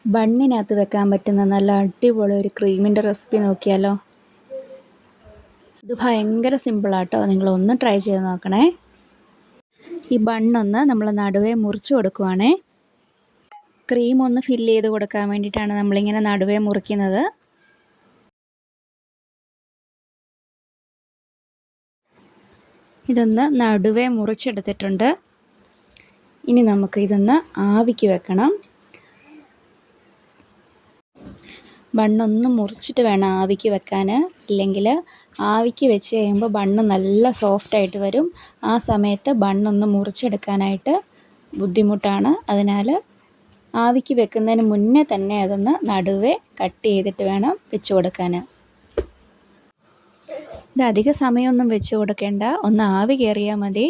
ബണ്ണിനകത്ത് വെക്കാൻ പറ്റുന്ന നല്ല അടിപൊളി ഒരു ക്രീമിൻ്റെ റെസിപ്പി നോക്കിയാലോ. ഇത് ഭയങ്കര സിമ്പിളാട്ടോ, നിങ്ങളൊന്ന് ട്രൈ ചെയ്ത് നോക്കണേ. ഈ ബണ്ണൊന്ന് നമ്മൾ നടുവേ മുറിച്ച് കൊടുക്കുവാണേ. ക്രീം ഒന്ന് ഫില്ല് ചെയ്ത് കൊടുക്കാൻ വേണ്ടിയിട്ടാണ് നമ്മളിങ്ങനെ നടുവേ മുറിക്കുന്നത്. ഇതൊന്ന് നടുവേ മുറിച്ചെടുത്തിട്ടുണ്ട്. ഇനി നമുക്ക് ഇതൊന്ന് ആവിക്ക് വെക്കണം. ബണ്ണൊന്ന് മുറിച്ചിട്ട് വേണം ആവിക്ക് വെക്കാൻ, ഇല്ലെങ്കിൽ ആവിക്ക് വെച്ച് കഴിയുമ്പോൾ ബണ്ണ് നല്ല സോഫ്റ്റായിട്ട് വരും. ആ സമയത്ത് ബണ്ണൊന്ന് മുറിച്ചെടുക്കാനായിട്ട് ബുദ്ധിമുട്ടാണ്. അതിനാൽ ആവിക്ക് വെക്കുന്നതിന് മുന്നേ തന്നെ അതൊന്ന് നടുവേ കട്ട് ചെയ്തിട്ട് വേണം വെച്ച് കൊടുക്കാൻ. ഇത് അധിക സമയമൊന്നും വെച്ച് കൊടുക്കേണ്ട, ഒന്ന് ആവി കയറിയാൽ മതി.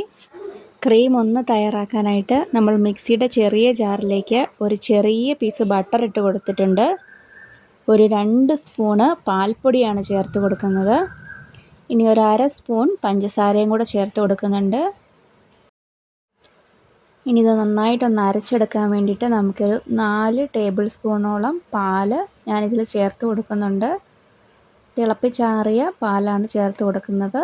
ക്രീം ഒന്ന് തയ്യാറാക്കാനായിട്ട് നമ്മൾ മിക്സിയുടെ ചെറിയ ജാറിലേക്ക് ഒരു ചെറിയ പീസ് ബട്ടർ ഇട്ട് കൊടുത്തിട്ടുണ്ട്. ഒരു 2 സ്പൂണ് പാൽപ്പൊടിയാണ് ചേർത്ത് കൊടുക്കുന്നത്. ഇനി ഒരു 1/2 സ്പൂൺ പഞ്ചസാരയും കൂടെ ചേർത്ത് കൊടുക്കുന്നുണ്ട്. ഇനി ഇത് നന്നായിട്ടൊന്ന് അരച്ചെടുക്കാൻ വേണ്ടിയിട്ട് നമുക്കൊരു 4 ടേബിൾ സ്പൂണോളം പാല് ഞാനിതിൽ ചേർത്ത് കൊടുക്കുന്നുണ്ട്. തിളപ്പിച്ചാറിയ പാലാണ് ചേർത്ത് കൊടുക്കുന്നത്.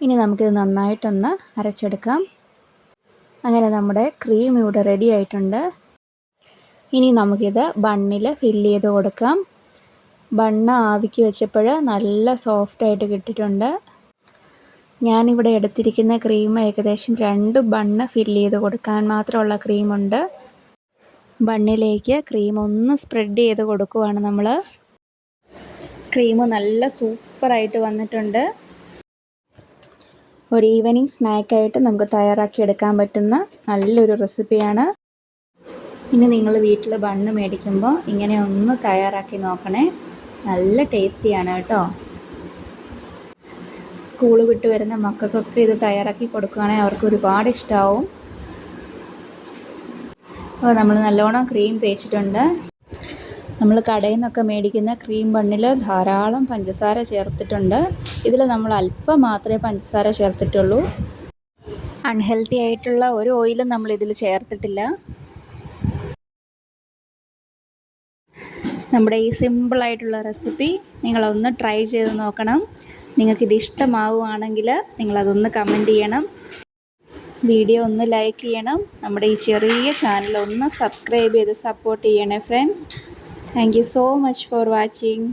ഇനി നമുക്കിത് നന്നായിട്ടൊന്ന് അരച്ചെടുക്കാം. അങ്ങനെ നമ്മുടെ ക്രീം ഇവിടെ റെഡി ആയിട്ടുണ്ട്. ഇനി നമുക്കിത് ബണ്ണിൽ ഫില്ല് ചെയ്ത് കൊടുക്കാം. ബണ്ണ് ആവിക്ക് വെച്ചപ്പോൾ നല്ല സോഫ്റ്റായിട്ട് കിട്ടിയിട്ടുണ്ട്. ഞാനിവിടെ എടുത്തിരിക്കുന്ന ക്രീം ഏകദേശം 2 ബണ്ണ് ഫില്ല് ചെയ്ത് കൊടുക്കാൻ മാത്രമുള്ള ക്രീമുണ്ട്. ബണ്ണിലേക്ക് ക്രീം ഒന്ന് സ്പ്രെഡ് ചെയ്ത് കൊടുക്കുവാണ് നമ്മൾ. ക്രീം നല്ല സൂപ്പറായിട്ട് വന്നിട്ടുണ്ട്. ഒരു ഈവനിങ് സ്നാക്കായിട്ട് നമുക്ക് തയ്യാറാക്കി എടുക്കാൻ പറ്റുന്ന നല്ലൊരു റെസിപ്പിയാണ്. ഇനി നിങ്ങൾ വീട്ടിൽ ബണ്ണ് മേടിക്കുമ്പോൾ ഇങ്ങനെ ഒന്ന് തയ്യാറാക്കി നോക്കണേ. നല്ല ടേസ്റ്റിയാണ് കേട്ടോ. സ്കൂൾ വിട്ട് വരുന്ന മക്കൾക്കൊക്കെ ഇത് തയ്യാറാക്കി കൊടുക്കുകയാണെങ്കിൽ അവർക്ക് ഒരുപാട് ഇഷ്ടമാവും. അപ്പോൾ നമ്മൾ നല്ലോണം ക്രീം തേച്ചിട്ടുണ്ട്. നമ്മൾ കടയിൽ നിന്നൊക്കെ മേടിക്കുന്ന ക്രീം ബണ്ണിൽ ധാരാളം പഞ്ചസാര ചേർത്തിട്ടുണ്ട്. ഇതിൽ നമ്മൾ അല്പം മാത്രമേ പഞ്ചസാര ചേർത്തിട്ടുള്ളൂ. അൺഹെൽത്തി ആയിട്ടുള്ള ഒരു ഓയിലും നമ്മൾ ഇതിൽ ചേർത്തിട്ടില്ല. നമ്മുടെ ഈ സിമ്പിളായിട്ടുള്ള റെസിപ്പി നിങ്ങളൊന്ന് ട്രൈ ചെയ്ത് നോക്കണം. നിങ്ങൾക്കിത് ഇഷ്ടമാവുകയാണെങ്കിൽ നിങ്ങളതൊന്ന് കമൻറ്റ് ചെയ്യണം. വീഡിയോ ഒന്ന് ലൈക്ക് ചെയ്യണം. നമ്മുടെ ഈ ചെറിയ ചാനൽ ഒന്ന് സബ്സ്ക്രൈബ് ചെയ്ത് സപ്പോർട്ട് ചെയ്യണേ friends. Thank you so much for watching.